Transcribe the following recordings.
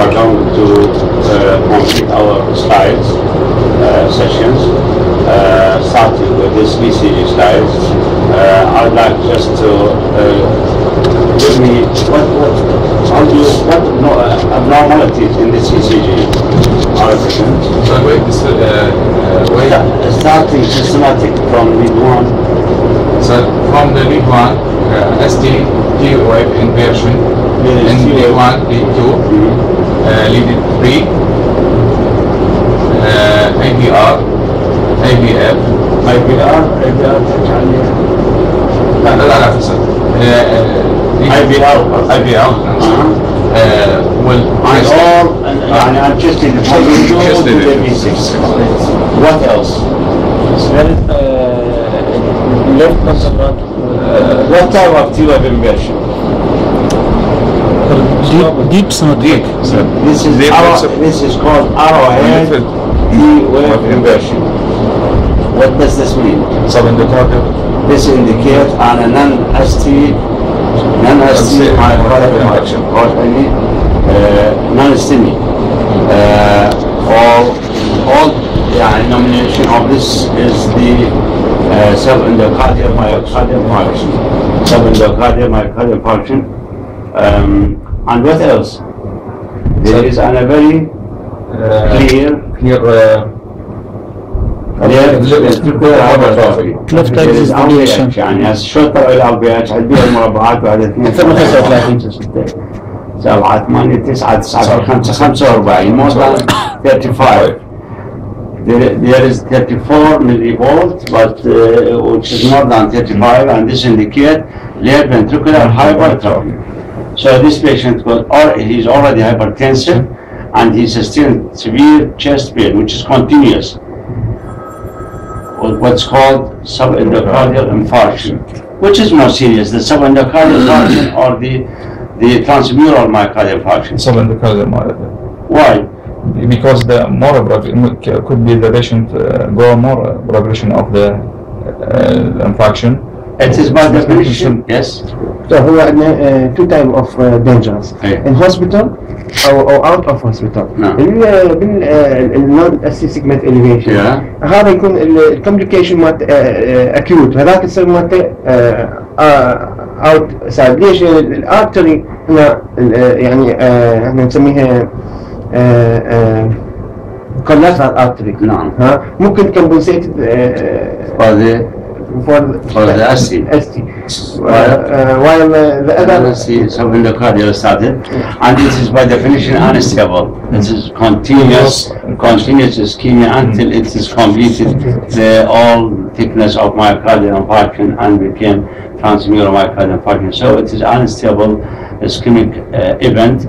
are going to complete our slides sessions, starting with this ECG slides. I'd like just to give me what abnormalities in this ECG are present. Starting systematic from lead 1. So from the lead 1, ST, T wave inversion, in lead 1, lead 2, lead 3, ABR, ABF, IBR لا فصل IBR and all, and I'm just in the what else? Left contralateral. What type of T-wave inversion? Deep somatic. This is called arrowhead T-wave inversion. What does this mean? This indicates on a non-ST myocardial infarction or any non-STEMI. All denomination of this is the subendocardial myocardial infarction. Subendocardial myocardial infarction. And what else? There is a very clear left axis deviation. يعني الشوطة إلى البيات عندها المربعات وعلى 2 7 8 9 9 5 45 more than 35. There is 34 millivolt, but which is more than 35, and this indicates left ventricular hypertrophy. So this patient he's already hypertensive, and he's still severe chest pain, which is continuous. What's called subendocardial infarction, which is more serious, the subendocardial infarction or the transmural myocardial infarction? Subendocardial myocardial. Why? Because the more could be the patient go more progression of the infarction. It is by definition, yes. So هو عندنا two type of dangers in hospital أو out of hospital. بالnon ST segment elevation. هذا يكون الcomplication مالت acute، هذاك يصير مالته outside. ليش؟ الارتري هنا يعني احنا نسميها collateral artery. نعم. ممكن compensated for the ST. While the other ST subendocardial started, and this is by definition unstable. This is continuous ischemia until it is completed the all thickness of myocardial infarction and became transmural myocardial infarction. So it is unstable ischemic event,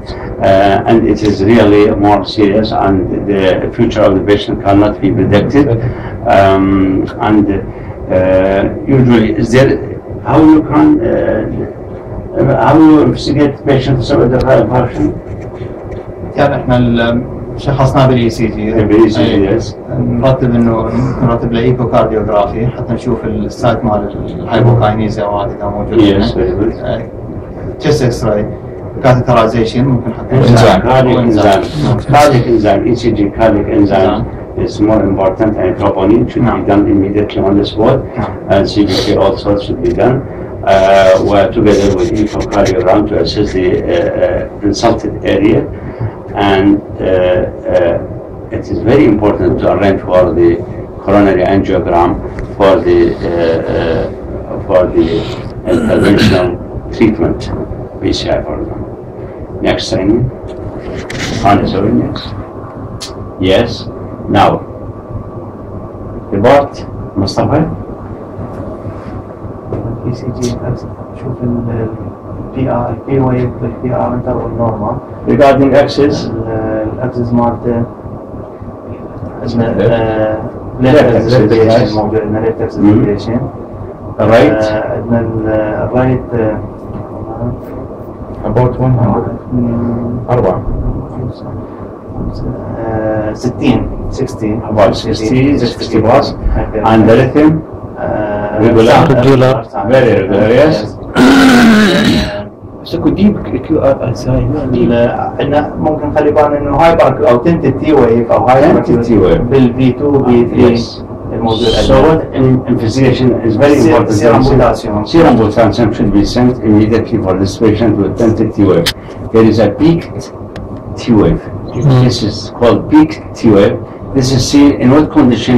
and it is really more serious, and the future of the patient cannot be predicted. Usually, is there how you investigate patients with the infarction? يعني احنا شخصناه بالاي سي جي. نرتب له ايكوكارديوغرافي حتى نشوف السايت مال الهايبوكاينيزيا وهذه اذا موجود. تشست اكس راي، كاثيترايزيشن ممكن حتى cardiac enzyme ECG cardiac enzyme is more important, and troponin should be done immediately on the spot, and CBK also should be done together with echocardiogram to assess the insulted area, and it is very important to arrange for the coronary angiogram for the interventional treatment, PCI for example. Next training. Next. Yes. Now, report Mustafa. ECG شوف الPI wave بالPR interval normal. Regarding axis. الأكسس مالته عندنا left axis deviation موجود، عندنا left axis deviation. Right. عندنا الرايت about 100 4 60 about 60 bars, and the rhythm regular, very regular, yes. سكو ديب كيو ار اس هاي عندنا ممكن نخلي بالنا انه هايبر او تنتد تي ويف او هايبر T wave. بالفي 2 بي 3 الموجود So what investigation is very important. Serum potassium. Serum potassium should be sent immediately for this patient with tented T wave. There is a peaked T wave. This is called peaked T wave. This is seen in what condition?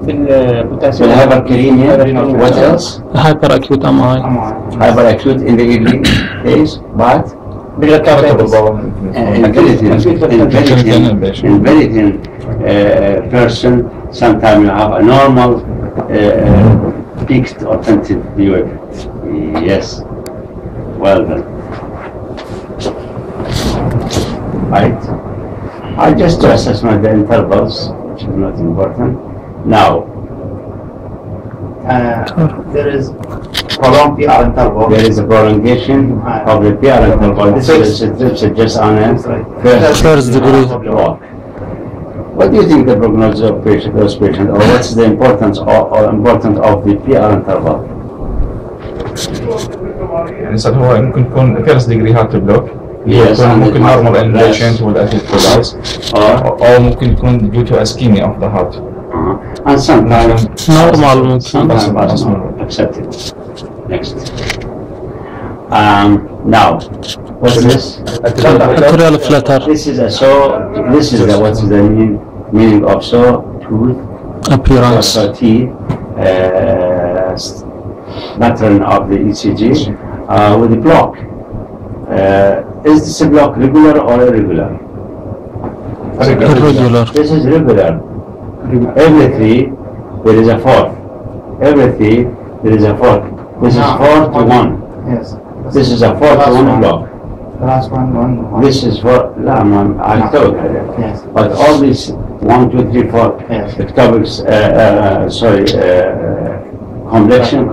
بالبوتاسيوم Hyperkalemia. What else? Hyper acute MI. Hyperacute in the early days, but in very thin person, sometimes you have a normal peaked or tented T wave. Yes, well done. Right. I just to assess the intervals, which is not important. Now, there is prolonged PR interval. there is a prolongation of the PR interval. This is just on a First degree. block. What do you think the prognosis of those patients, or what's the importance of the PR interval? يعني صار هو ممكن يكون first degree heart block. Yes, ممكن normal in patient with acute collapse. أو ممكن يكون due to ischemia of the heart. And sometimes Normal ممكن. sometimes not accepted. Next. Now, what's this? Arterial flutter. This is what's the meaning of tooth, Appearance. T, pattern of the ECG with the block. Is this a block regular or irregular? Irregular. This is regular. Every 3 there is a 4. Every 3 there is a 4. This is 4 to 1. Yes. This is a 4 to 1 block. The last one. This is for I told you. Yes. But all these 1, 2, 3, 4 Yes. ectopics,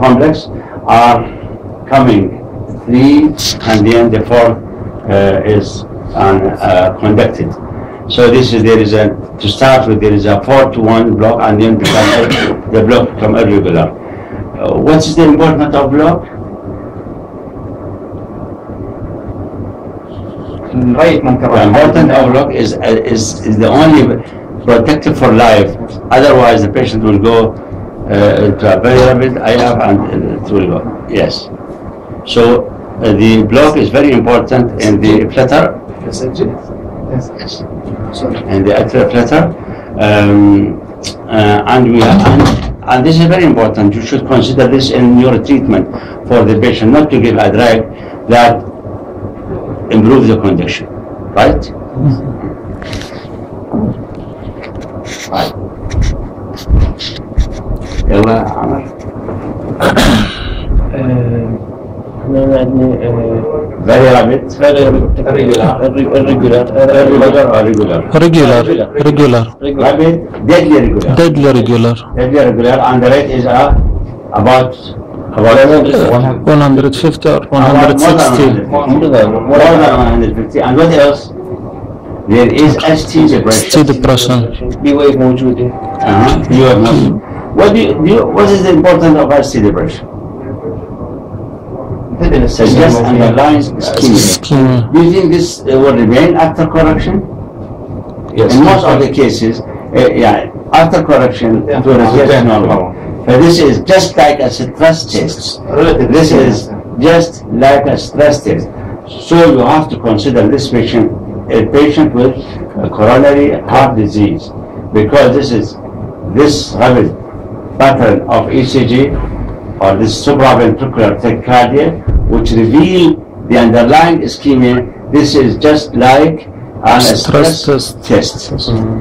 complex are coming 3, and then the 4th is conducted. So to start with, there is a 4 to 1 block, and then the block become irregular. What is the importance of block? Right, The importance of block is the only protective for life. Otherwise, the patient will go into a very rapid IF and it will go. Yes. So the block is very important in the flutter. Yes. And the atrial flutter, and this is very important. You should consider this in your treatment for the patient, not to give a drug that improves the condition, right? Right. يلا عمر. Very rapid. Regular. Rapid, deadly regular. Deadly regular. Deadly regular, and the rate is about 150 or 160. more than 150. And what else? There is ST depression. ST depression. بويف موجودة. You have not. What is the importance of ST depression? Suggest underlying ischemia. Do you think this will remain after correction? Yes. In most of the cases, after correction, it will revert normal. But this is just like a stress test. This is just like a stress test. So you have to consider this patient a patient with a coronary heart disease, because this rapid pattern of ECG or this supraventricular tachycardia, which reveal the underlying ischemia. This is just like a stress test.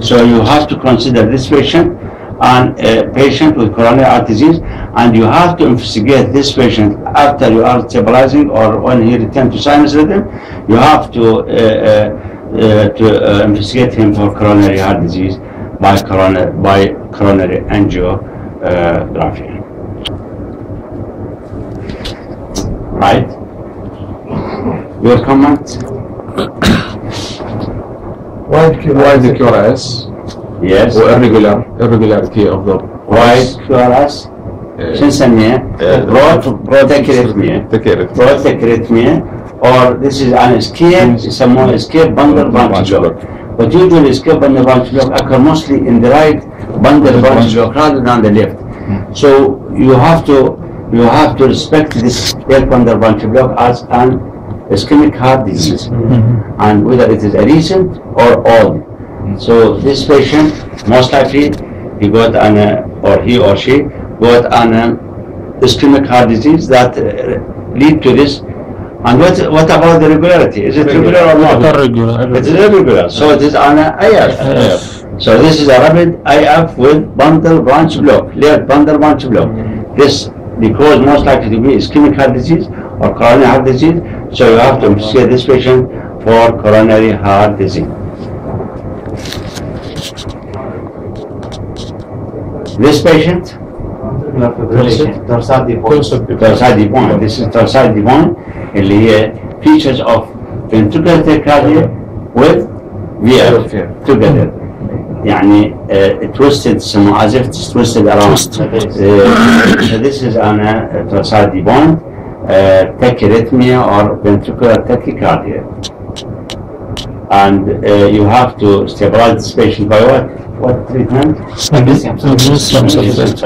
So you have to consider this patient and a patient with coronary heart disease, and you have to investigate this patient after you are stabilizing or when he returns to sinus rhythm. You have to investigate him for coronary heart disease by coronary angiography. Right? Your comment? Why the QRS? Yes. Or irregularity of the Why QRS? شو نسميه؟ بروتاكريتميا or this is an escape يسموه escape bundle branch block. But usually escape bundle branch block occur mostly in the right bundle branch block rather than the left. So you have to respect this left bundle branch block as an ischemic heart disease, and whether it is a recent or old. So this patient most likely he got an or he or she got an ischemic heart disease that lead to this. And what about the regularity? Is it regular or not? Irregular. It is irregular. So it is an IF. So this is a rapid IF with bundle branch block, left bundle branch block. This because most likely to be ischemic heart disease or coronary heart disease. So you have to investigate this patient for coronary heart disease. This patient, dorsal devon. This is dorsal devon. اللي هي features of ventricular tachycardia with VF together. يعني twisted as if it's twisted around. So this is an dorsal devon tachyarrhythmia or ventricular tachycardia. And you have to stabilize this patient by what? What treatment? Magnesium sulfate.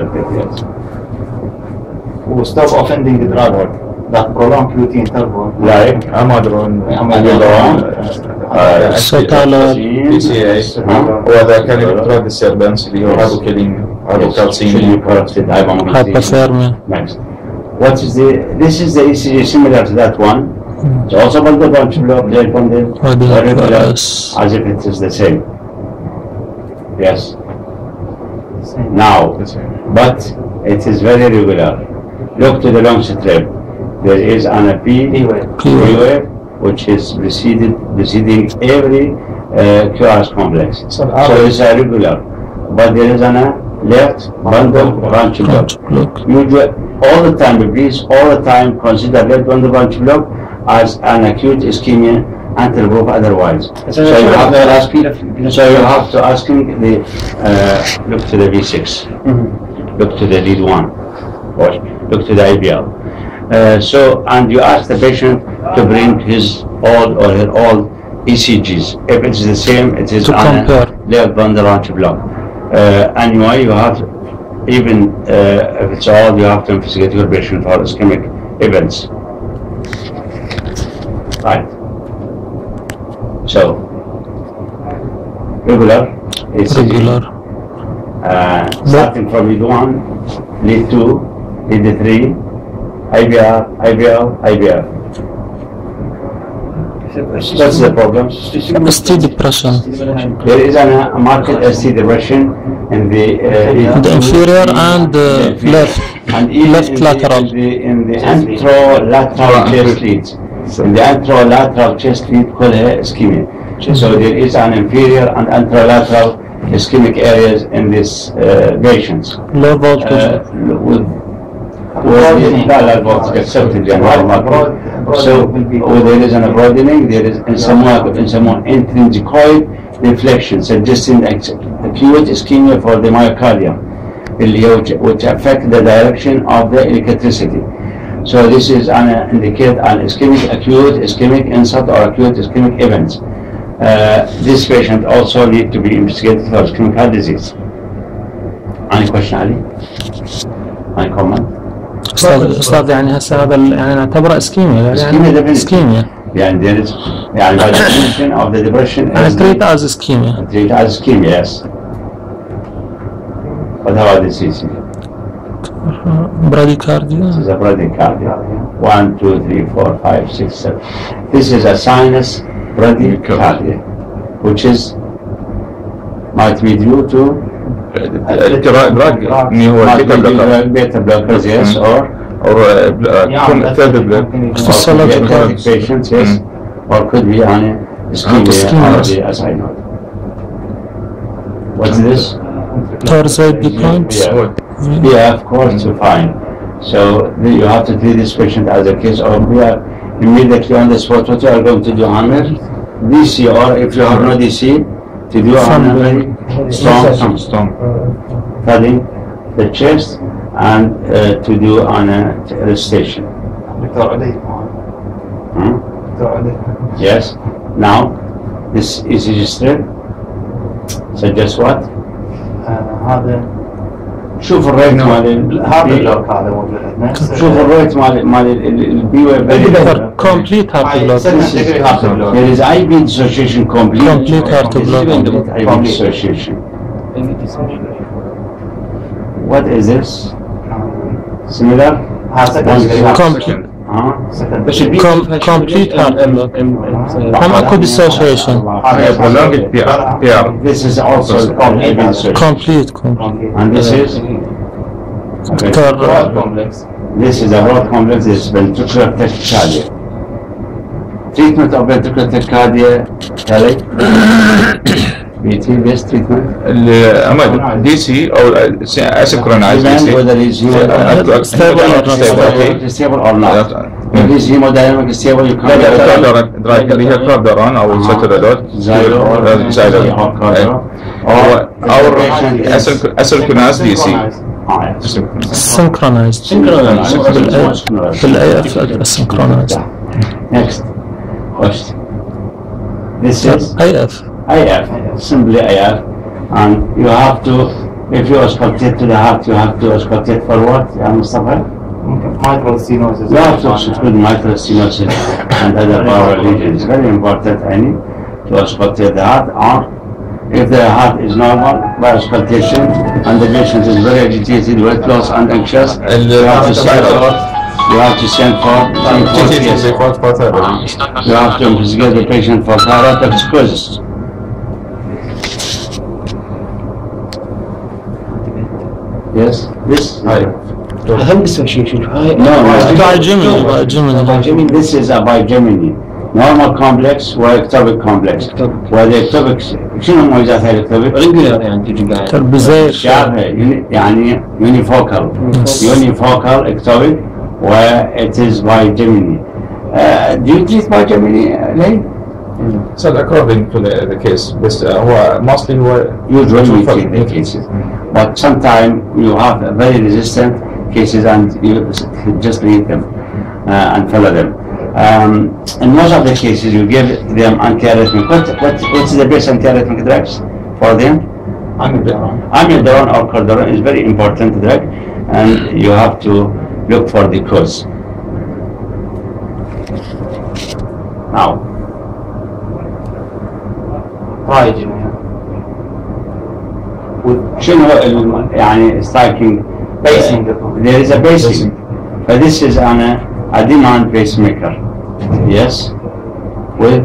Stop offending the drug that prolong QT interval. Like امادرون Sotalol. PCA وهذا كان الكترود السيربنس اللي هو هايبوكاليميا هايبوكالسيميا Hyperthermia. Next. What is this is the ECG similar to that one. It's also bundle branch block, left bundle, regular, as if it is the same. Yes. Now, but it is very regular. Look to the long strip. There is an P wave which is preceding every QRS complex. So it's a regular, but there is a left bundle branch block. Usually, all the time, please, all the time consider left bundle branch block as an acute ischemia until proof otherwise. So you have to ask him. So you have to ask him the look to the V6, look to the lead one, or look to the IBL. And you ask the patient to bring his old or her old ECGs. If it is the same, it is on a left bundle branch block. Anyway, you have even if it's old, you have to investigate your patient for ischemic events. Right. So regular ECG. Starting from lead 1, lead 2, lead 3. IBR. What's the problem? ST depression. There is a marked ST depression in the inferior and left lateral. In the anterolateral chest leads. In the anterolateral chest lead called ischemia. So there is an inferior and anterolateral ischemic areas in these patients. Low voltage. So there is a broadening, there is some intrinsicoid reflection suggesting acute ischemia for the myocardium, which affect the direction of the electricity. So this is indicate an acute ischemic insult or acute ischemic events. This patient also need to be investigated for ischemic heart disease. Any question, Ali? Any comment? استاذ يعني هسه هذا يعني نعتبره اسكيميا يعني اسكيميا يعني there is يعني by definition of the depression is treat as ischemia. Treat as ischemia, yes. What about the CC? Bradycardia. This is a bradycardia. 1, 2, 3, 4, 5, 6, 7. This is a sinus bradycardia, which is might be due to beta blockers, yes, or physiological patients, yes, or could be on ischemia, as I know. What's this? Torsade deployment. Yeah, of course, to find. So you have to treat this patient as a case of we are immediately on the spot. What you are going to do, Hamid? DC, or if you have no DC, to do a very strong thudding the chest and to do on a station. دكتور علي. دكتور علي. Yes. Now, this is registered. Suggest what? هذا شوف الريت مال هذا اللوك هذا موجود عندنا. شوف الريت مال البي ويف. Complete heart block. There is IB dissociation complete. Complete heart block. IB dissociation. What is this? Similar? Complete heart block. هم اكو dissociation. This is also called IB dissociation. Complete. And this is? This is a broad complex. This is ventricular tachycardia. Treatment of ventricular tachycardia, Kelly? BT based treatment? DC or asynchronized DC. Whether it's stable or not. If it's hemodynamic stable, you can't اللي هي كاردران او ساترادوت Zylo or asynchronized DC. Synchronized. في الAF synchronized. Next question. This is AF. IF, simply IF, and you have to, if you auscultate to the heart, you have to auscultate for what, Mustafa? Mitral stenosis. You have to exclude mitral stenosis and other power lesions. Very important, Annie, to auscultate the heart, or if the heart is normal by auscultation and the patient is very agitated, weight loss and anxious, you have to send for you have to investigate the patient for thyroid toxicosis. Yes, this. أهم dissociation. No, Gemini. This is a bigemini. Normal complex وectopic complex. والectopic شنو مميزاتها الectopic؟ regular يعني تجي قاعد. تربزير. شابه يعني unifocal. Unifocal ectopic it is bigemini. Do you treat bigemini, Lane? So according to the case, this هو mostly usually we treat the cases, but sometimes you have very resistant cases and you just leave them and follow them. In most of the cases, you give them antiarrhythmic. What's the best antiarrhythmic drugs for them? Amiodarone or Coronary is very important drug, and you have to look for the cause. Now. شنو يعني striking Pacing. There is a pacing. But this is a demand pacemaker. Yes. With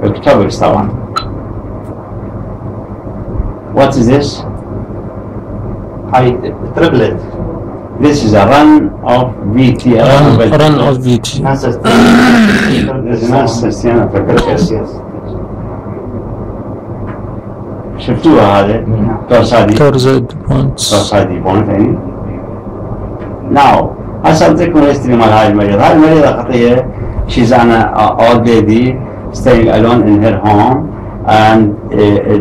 ectopics طبعا. What is this? Triplet. This is a run of VT. Run of VT. Yes. شفتوها هذا؟ تورزيد بوينتس. توصادي بوينت يعني. Now, هسه أعطيكم هيستوري مال هاي المريضة. هاي المريضة خطية. She's an old lady staying alone in her home, and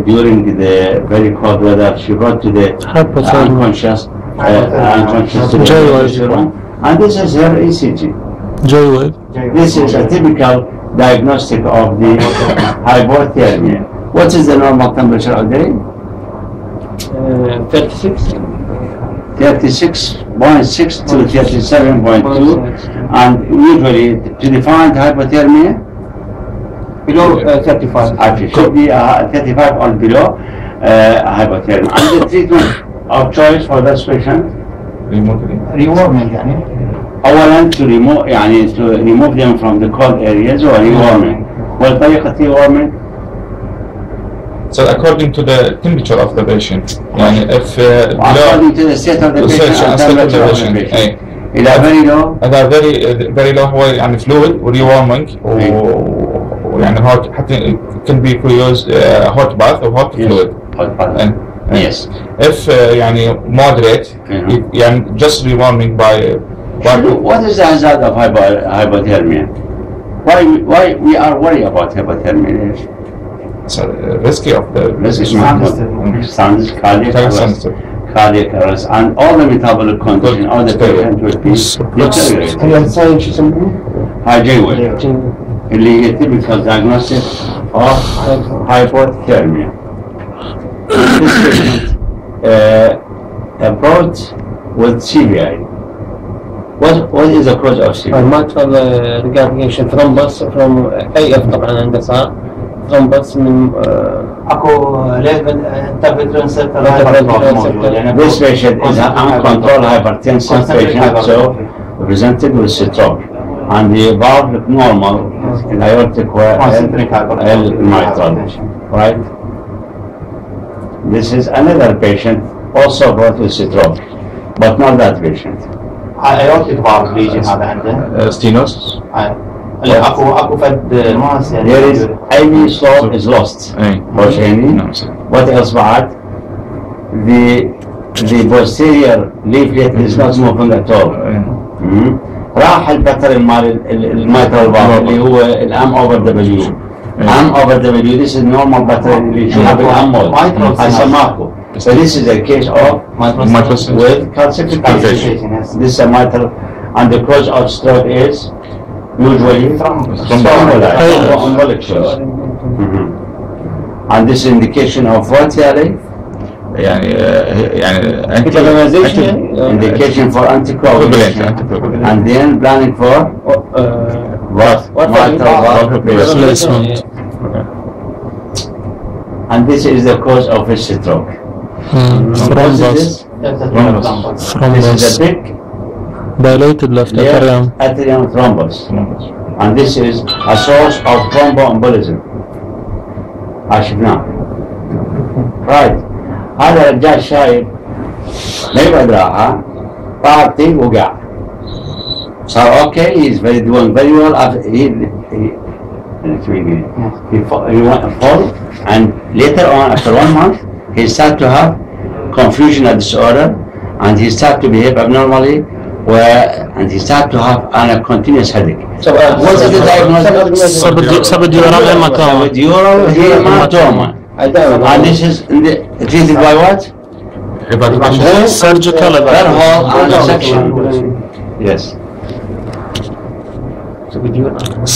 during the very cold weather, she brought to the unconscious to the room, and this is her ECG. J-wave. This is a typical diagnostic of the hypothermia. What is the normal temperature of the day? 36. 36.6 to 37.2, and usually to define hypothermia, Below 35. it should be 35 or below hypothermia. And the treatment of choice for this patient, Rewarming يعني. أولاً to remove them from the cold areas or rewarming. والطريقة rewarming. So according to the temperature of the patient, يعني if according to the state of the patient and temperature of the patient. إذا very low. إذا very low هو يعني fluid وريورمينج ويعني hot حتى can be used hot bath or hot fluid. Hot bath. Yes. If يعني moderate, يعني just rewarming by. What is the hazard of hypothermia? Why we are worried about hypothermia? So risky of the sounds cardiac cardiac arrest, and all the metabolic condition of the patient will be deteriorated. هي الساين شو يسموه؟ Hygiene, اللي هي typical diagnostic of hypothermia. This patient approached with CVI. What is the cause of CVI? mitral regurgitation thrombus from AF طبعا عنده صار thrombus من اكو ليفل انترفيترنسل This patient is an uncontrolled hypertensive patient, so presented with stroke, and the valve look normal in aortic mitral, right? This is another patient also brought with stroke, but not that patient. ايورتيك فالف ليجن هذا عنده ستينوس. اكو فد ماس يعني There is IV slope is lost. What else بعد? The posterior leaflet is not moving at all. راح البتر مال الميترال فالف اللي هو الام اوفر دبليو. ام اوفر دبليو this is normal بتر اللي يشوفه بالامول. هسه ماكو. So this is a case of mitral with calcification. This is a mitral, and the cause of stroke is usually thromboembolic shows. And this is indication of what يعني indication for anticoagulation, and then planning for what? Mitral valve replacement. And this is the cause of a stroke. thrombus This is a big dilated left atrium. atrium thrombus, and this is a source of thromboembolism. شفناه. Right. هذا الرجال شايب ما يبعد راحة طارتي وقع. صار okay, he's doing very well after he went to fall, and later on after 1 month he started to have confusional disorder, and he started to behave abnormally, and he started to have a continuous headache. What is the diagnosis? Subdural hematoma. Subdural hematoma. And this is treated by what? Surgical That whole section. Yes.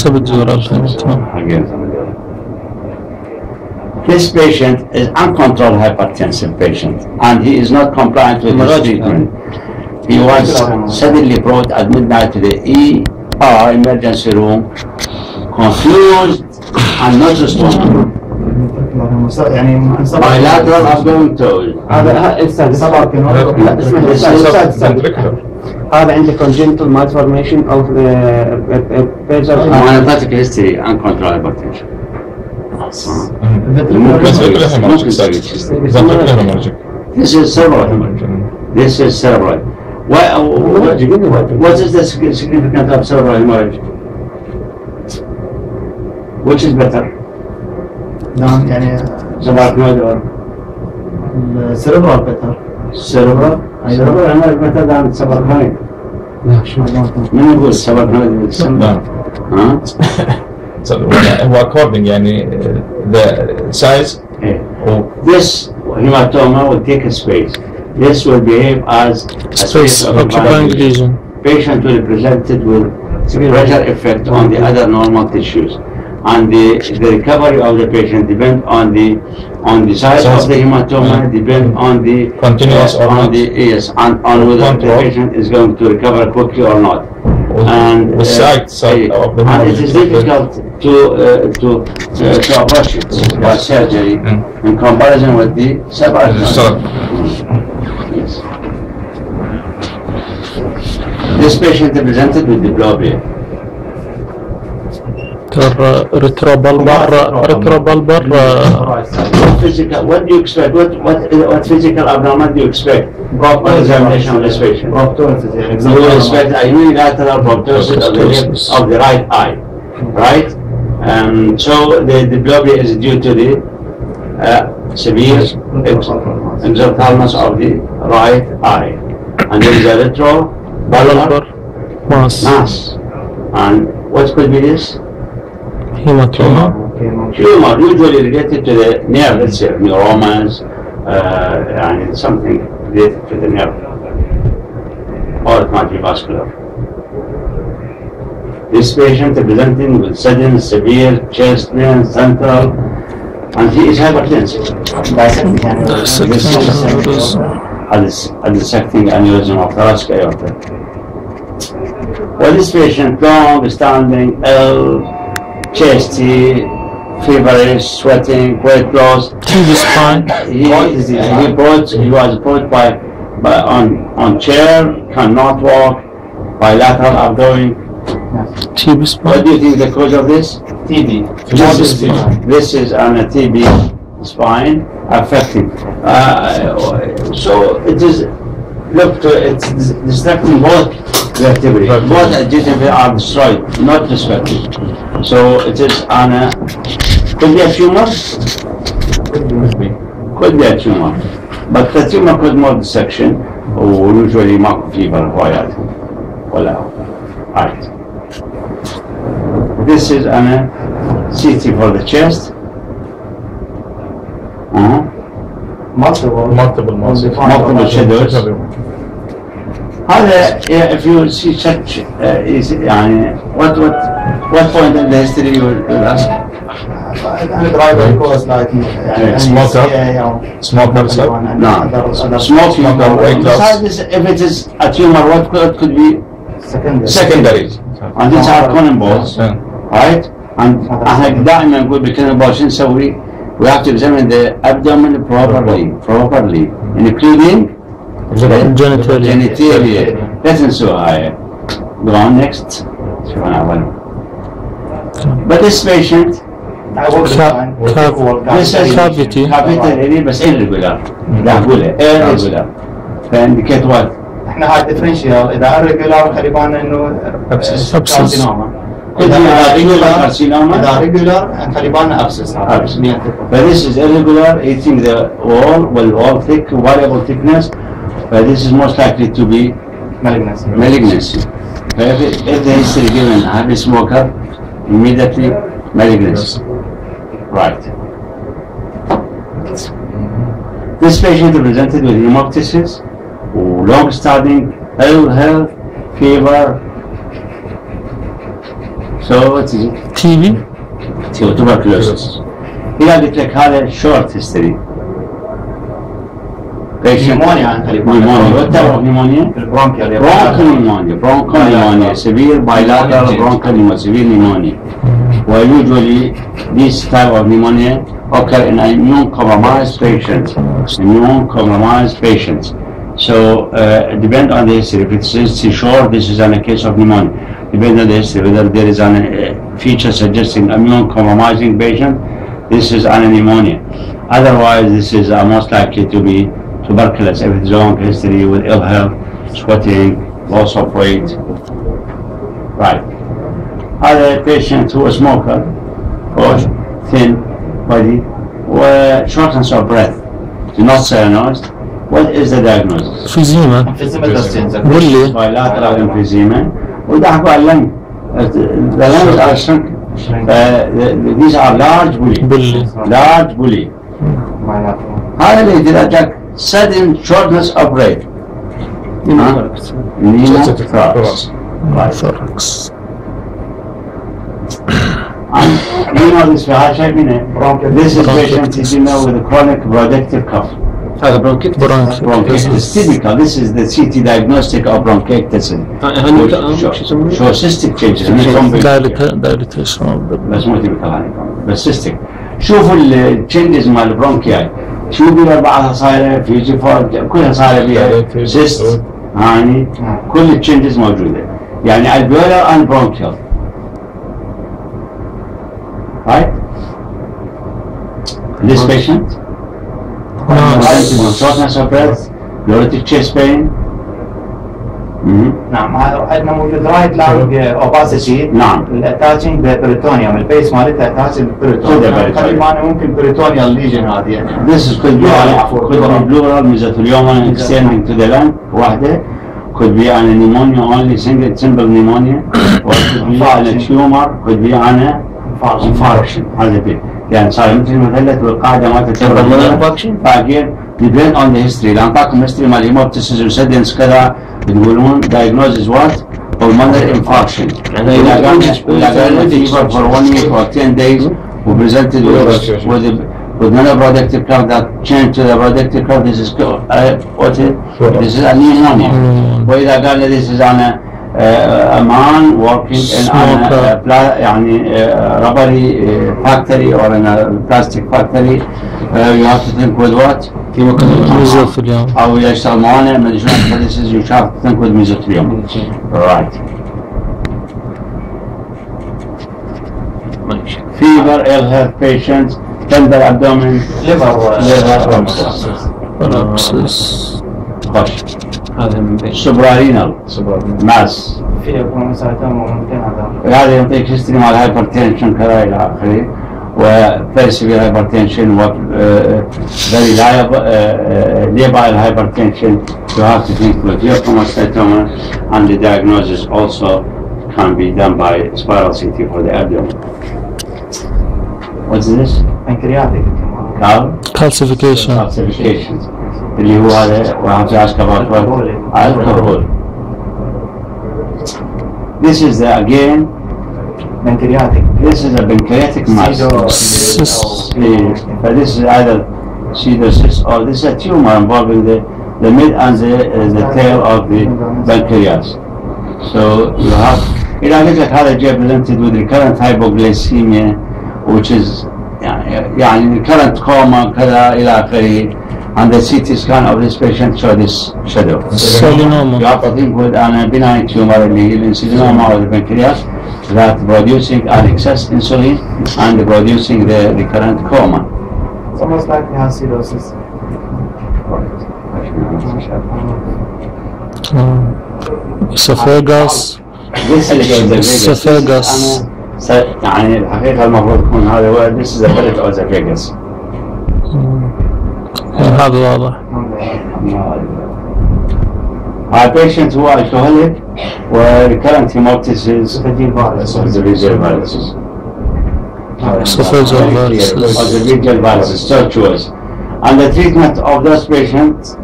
subdural hematoma. Again. This patient is uncontrolled hypertensive patient, and he is not compliant with his treatment. He was suddenly brought at midnight to the ER emergency room, confused and not responding. يعني Bilateral abdominal toll. هذا استاذ هذا عنده congenital malformation of the Hepatic history, uncontrolled hypertension. This is cerebral hemorrhage. This is cerebral. What is the significance of cerebral hemorrhage? Which is better? نعم يعني Subarachnoid or السيربرال بيتر cerebral? Cerebral hemorrhage better than subarachnoid. لا شو معناته؟ من يقول subarachnoid? ها؟ So according يعني the size. This hematoma will take a space. This will behave as a space occupying lesion. Patient will be presented with pressure effect on the other normal tissues, and the recovery of the patient depend on the size of the hematoma, depend on the Continuous or not. and on whether the patient is going to recover quickly or not. And the side of the and it is difficult to approach it by surgery in comparison with the subarachnoid. Yes. This patient is presented with diplopia. retrobulbar What do you expect? What physical abnormality do you expect on examination of this patient? You will expect a unilateral proptosis of the right eye, right? So the diplopia is due to the severe exophthalmos of the right eye, and there is a retrobulbar mass. And what could be this? hematoma. Tumor usually related to the nerve itself, neuromas, and something related to the nerve, or it might be vascular. This patient is presenting with sudden, severe chest pain, central, and he is hypertensive. A dissecting aneurysm of thoracic aorta. Well, this patient, long standing, ill, chesty, feverish, sweating, weight loss. He was brought by on chair, cannot walk, bilateral abdomen. What do you think the cause of this? TB. This is on a TB spine affecting. So it is, look, it's distracting both vertebrae. Both adjectively are destroyed, not destroyed. So it is on a, could be a tumor? Could be a tumor. But the tumor could more dissection, or usually mark fever required. Right. This is on a CT for the chest. Multiple shadows. If you see such, what point in the history you will ask? driver cause like Smoker, sir? No. Smoking. Besides this, if it is a tumor, what could be? Secondary. And these are cannonballs, right? And احنا دائما نقول بالcannonball شو نسوي؟ We have to examine the abdomen properly, including genitalia. لا تنسوها هاي. Go on next. But this patient, this is cavity بس irregular. لا أقولها irregular. فindicate what? احنا هاي differential اذا irregular خلي بالنا انه carcinoma. إذا regular خلي بالنا abscess. But this is irregular, eating the wall thick, variable thickness. But this is most likely to be malignancy. If the history given heavy smoker, immediately malignancy. Right. This patient presented with hemoptysis, long-standing ill health, fever. So what is it? TB? Tuberculosis. Here I declare هذا short history. Pneumonia. What type of pneumonia? Bronchial pneumonia, severe bilateral bronchial pneumonia, severe pneumonia. Well, usually this type of pneumonia occur in immune-compromised patients. So depend on the history. If it's short, this is on a case of pneumonia. Depend on the history, whether there is a feature suggesting immune-compromising patient, this is on a pneumonia. Otherwise, this is most likely to be tuberculosis if it's long history with ill health, sweating, loss of weight. Right. Other patients who are smoker, or thin body, or shortness of breath, do not cyanosis. What is the diagnosis? Emphysema. Bilateral emphysema. وده اللنج. The lungs are shrunk. These are large bully. هذا اللي يتلقى sudden shortness of breath. Pneumothorax. And you know this فيها شايفينه. This is patient with a chronic bronchitic cough. هذا bronchitis. Typical. This is the CT diagnostic of bronchitis. Show cystic changes. Dilatation of the بس مو typical بس cystic. شوفوا التشينجز مال البرونكياي. شو بيها بعضها صايره في كلها صايره بيها سيست هاني كل التشينجز موجوده. يعني الفيولار and bronchial. Right? This patient. shortness of breath, pleuritic chest pain. نعم عندنا موجود رايت لانج اوباسيتي. نعم. الاتاتشنج بالبريتونيوم البيس مالتها اتاتش بالبريتونيوم. خلي بالنا ممكن بريتونيال ليجن هذه يعني. This could be pleural mesothelioma extending to the lung واحدة. Could be on a pneumonia only simple pneumonia. Or could be on a tumor. Could be on a infarction. هذا بيه. يعني صار مثل مثلث والقاعدة ما تتكرر باقين depend on the history. لأن طاقم history مال هيموبتسيس وسدنس كذا بتقولون diagnosis what pulmonary infarction. إذا كان fever for 1 week or 10 days we presented with another productive curve that changed to the productive curve. This is what is this is a pneumonia. وإذا قال this is on a man working in يعني rubbery factory or in a plastic factory, you have to think with what? mesothelioma. أو يشتغل موانع ما أدري شلون. This is you have to think with mesothelioma. Right. Fever, ill health patients, tender abdomen, liver خش. suprarenal mass. هذا يعطيك history مع الهايبرتنشن كذا إلى آخره. و severe hypertension و very labile hypertension. You have to think with myocardial, and the diagnosis also can be done by spiral CT for the abdomen. What's this? Pancreatic. Calcification. اللي هو هذا we have to ask about what? Alcohol. This is the, again Pancreatic. this is a pancreatic mass. But this is either pseudocyst or this is a tumor involving the mid and the tail of the pancreas. So you have إذا قلت لك هذا جاء presented with recurrent hypoglycemia which is يعني recurrent coma كذا إلى آخره, and the CT scan of this patient show this shadow. Selinoma. You have to think with a benign tumor اللي هي الانسولينوما of the pancreas that producing an excess insulin and producing the recurrent coma. It's almost like acidosis. Esophagus. This is Esophagus. يعني الحقيقة المفروض يكون هذا هو this is a bullet of the Vegas. هذا واضح. Our patient who are alcoholic were recurrent hemoptysis of the esophageal varices. Esophageal varices. Esophageal varices, tortuous. And the treatment of those patients,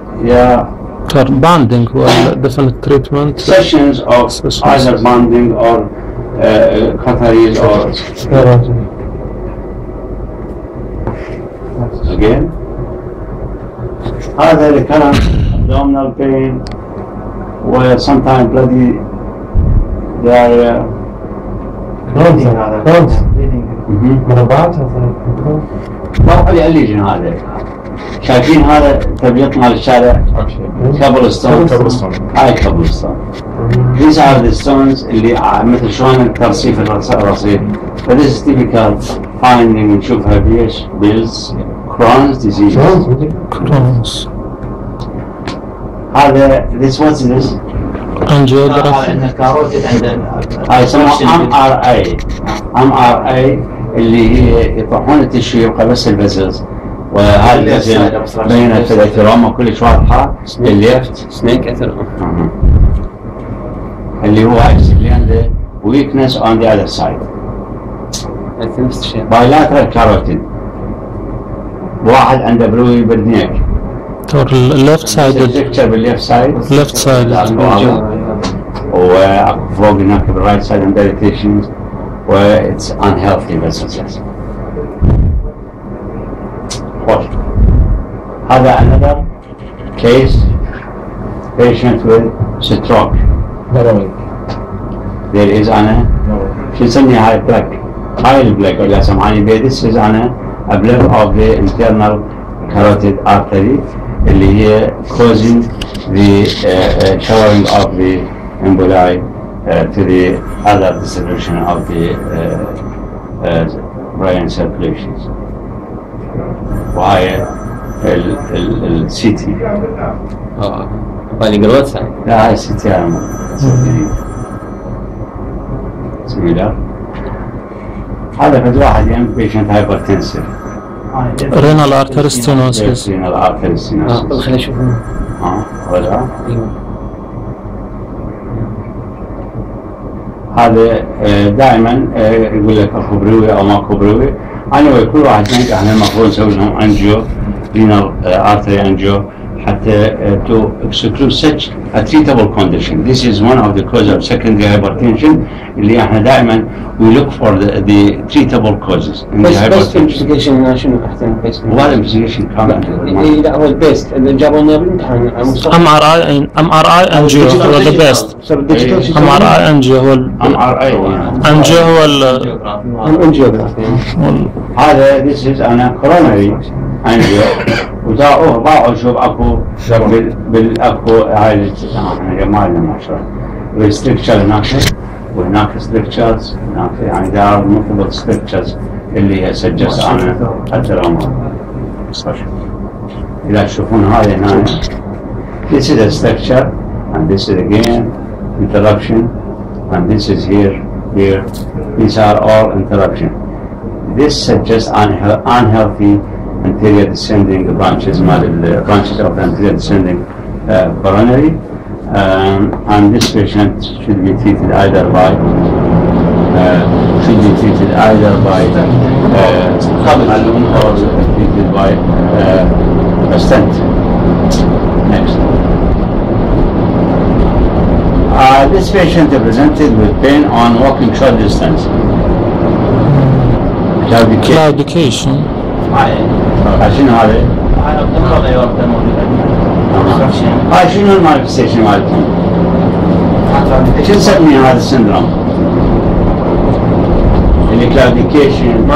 banding or definite treatment. Sessions of either banding or cauteries or again. هذا recurrent abdominal pain where sometimes bloody diarrhea. ما لي الليجن هذا. شايفين هذا تبيط مال الشارع كابلستون. هاي كابلستون. These are the stones اللي مثل شلون الترصيف الرصيف. But this is typical finding نشوفها بيش بالز Crohn's disease. Crohn's. هذا this what's this? Angiography. هاي يسموها MRI اللي هي يطرحون التشو يبقى بس الفيزلز. وهذا الفيزل بينت الاثيروما كلش واضحة الليفت سنيك اثيروما اللي هو اللي عنده weakness on the other side. نفس الشيء. bilateral carotid. واحد عنده بلوي بالنيك. Or left sided. picture بالleft side. Left sided. وأكو فوق هناك بالرايت سايد عنده irritations و it's unhealthy vessels. هذا another case patient with stroke. There is شو نسميها هاي plaque. هاي البلاك اللي سمعاني بيه. This is a block of the internal carotid artery اللي هي causing the showering of the emboli to the other distribution of the brain circulations. وهاي السيتي. بالي قلوتها. لا هاي السيتي هاي سميلر. هذا قد واحد يم patient hypertensive. Renal artery stenosis. Renal artery stenosis. خلينا نشوف. ولا هذا دائما يقول لك اكو بروي او ماكو بروي. anyway كل واحد منك احنا المفروض نسوي لهم انجيو renal artery angio حتى to exclude such a treatable condition. This is one of the causes of secondary hypertension اللي احنا دائما we look for the treatable causes in the بس hypertension. investigation شنو احسن بس؟ وهذا investigation كامل. لا هو البيست اللي جابوا لنا بالامتحان MRI انجيو هو the best. MRI انجيو هو انجيو هو هذا this is أنا coronary angio وضاعوا شوف اكو بالاكو هاي جمالنا ما شاء الله restriction هناك وهناك structures هناك يعني there are multiple structures اللي سجلت انا الترامل. إذا تشوفون هذا هنا this is a structure and this is again interruption and this is here these are all interruption. This suggests unhealthy anterior descending branches of the anterior descending coronary, and this patient should be treated either by balloon or treated by a stent. Next. This patient presented with pain on walking short distance. claudication. عشان هذا؟ هاي شنو المانيفستيشن مالتهم؟ شو نسميه هذا السندروم؟ اللي كلاوديكيشن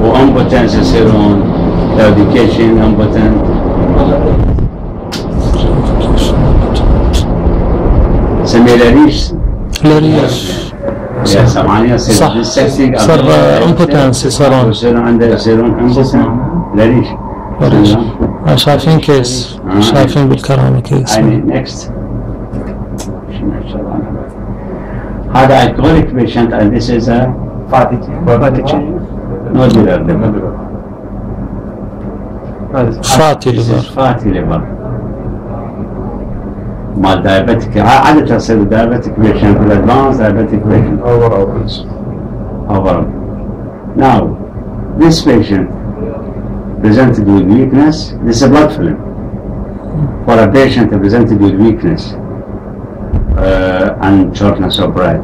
وامبوتنس يصيرون كلاوديكيشن امبوتنت. سميه لاريش. يا سامعني صح صار امبوتنس يصيرون امبوتنت لاريش. شايفين كيس شايفين بالكرامة كيس. next. هذا alcoholic patient and this is a nodular liver. fatty liver. مال diabetic عادة تصير diabetic patient advanced diabetic patient. Overall. Now this patient presented with weakness. This is a blood film for a patient presented with weakness and shortness of breath.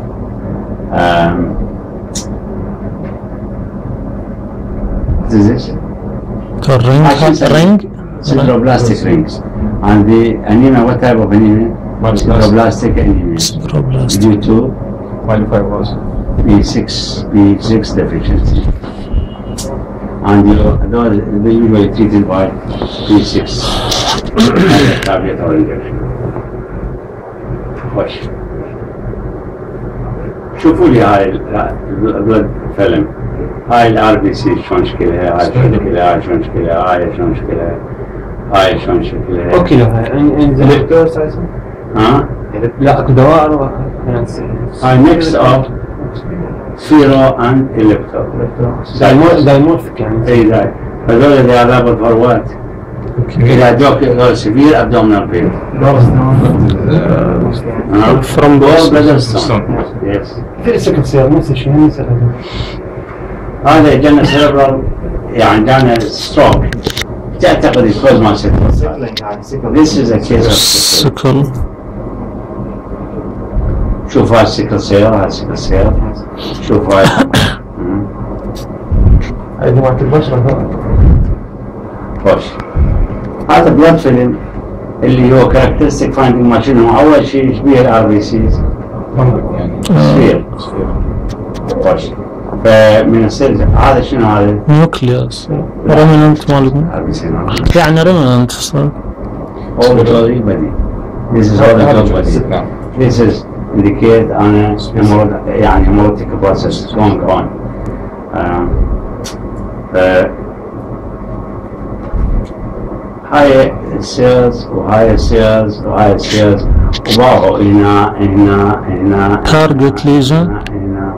What is this? Ring? Sideroblastic rings. And the anemia, what type of anemia? Sideroblastic anemia. Due to B6 deficiency. And they usually treated by B6 tablet or injection. خوش. شوفوا لي هاي البلد فيلم. هاي الار بي سي شلون شكلها، هاي شلون شكلها، هاي شلون شكلها، هاي شلون شكلها، هاي شلون شكلها. اوكي له هاي انزل ها؟ لا اكو دواء هاي ميكس اوف سيرو اند الكترو. دايمورفيك يعني. اي داي. هذول اللي على فروات. إذا جوك سيفير ابدومينال بين. From blood stone. Yes. في سكت سير نفس الشيء هذا جانا سيربرال يعني جانا ستروك. تعتقد الكوز ما سيكل. This is a case of sickle. شوف هاي السيكل سير، هاي السيكل سير. شوف هاي. هاي جماعة البشرة. خوش. هذا بلاد فيلم اللي هو كاركترستيك فايندينج ما شنو اول شيء يشبه الار بي سيز سفير. خوش. فمن السيلز هذا شنو هذا؟ نيوكليوس ريمننت مال يعني ريمننت صار. Auditory body. This is auditory body. This is indicate أنا يعني hemolytic process going on. هاي السيلز وهاي السيلز وهاي السيلز وباعوا هنا target lesion. هنا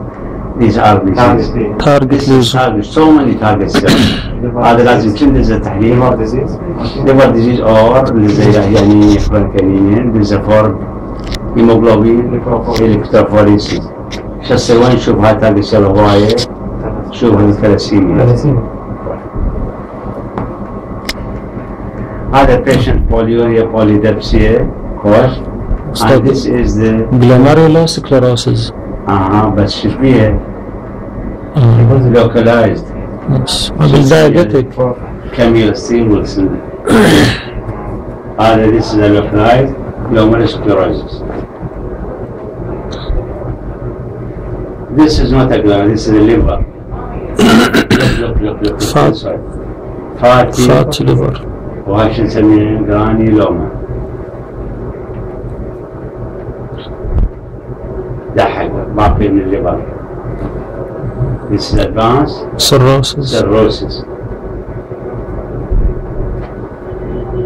these are diseases. target lesion. So many target cells. هذا لازم تنزل تحليل liver disease or يعني بركانين بيزافور هيموغلوبين الكتروفوريسيس. شو تسوي نشوف هاي target cell هواية شوف الثلاسيميا. هذا patient polyuria polydipsia course and this is the glomerulosclerosis. بس شبيه localized Yes. Diabetic. Camille هذا this is a localized glomerulosclerosis. This is not a glomerulus, this is a liver. look. Fat. Fatty liver. وهاي شو نسميه جرانيلوما. ده حاجة باقي من الليفر. This is advanced cirrhosis.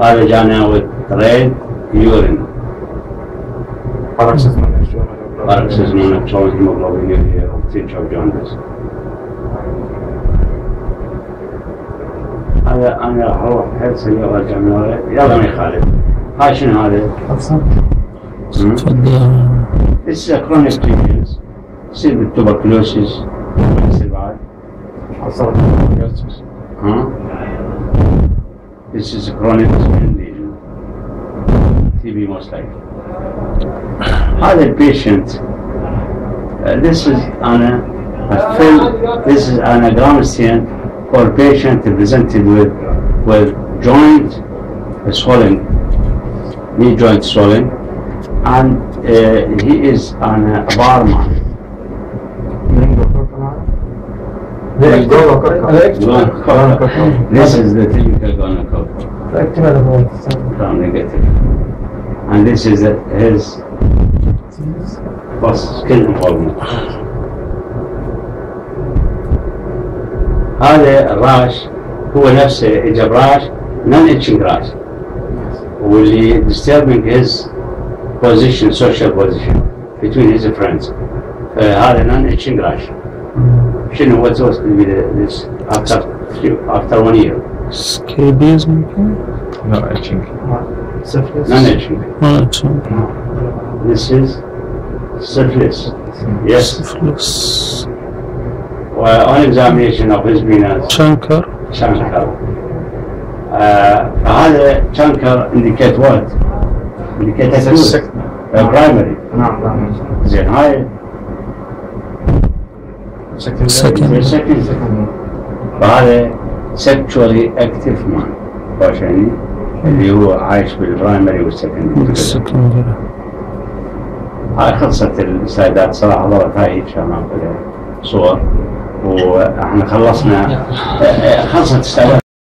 هذا جانا with red urine. Paroxysmal nocturnal hemoglobinuria of tinge of jaundice. هذا أنا راح أروح حيل سريع وأرجع من ورا يلا ما يخالف. هاي شنو هذا؟ تفضل. This is a chronic disease. يصير بالتوبركلوسيس يصير بعد. This is a chronic skin lesion. TB most likely. هذا patient. This is this is an anagram for a patient presented with joint swelling, knee joint swelling, and he is on a barman. This is the typical gonococcal. Gram-negative. And this is his skin involvement. هذا الراش هو نفسه إجاب راش non-itching راش واللي disturbing his position, social position between his friends. فهذا non-itching راش. شنو what's supposed to be this after 1 year? Scabies maybe? No itching. Non-itching. This is syphilis. Yes. Syphilis. On examination of his venous Chancre. فهذا chancre indicate what? Indicate acute primary. زين هاي Second. فهذا sexually active man يعني اللي هو عايش بالبرايمري والسكندري. هاي خلصت السلايدات صراحة ضربت هاي شغلات صور واحنا خلصنا خلصت السلايدات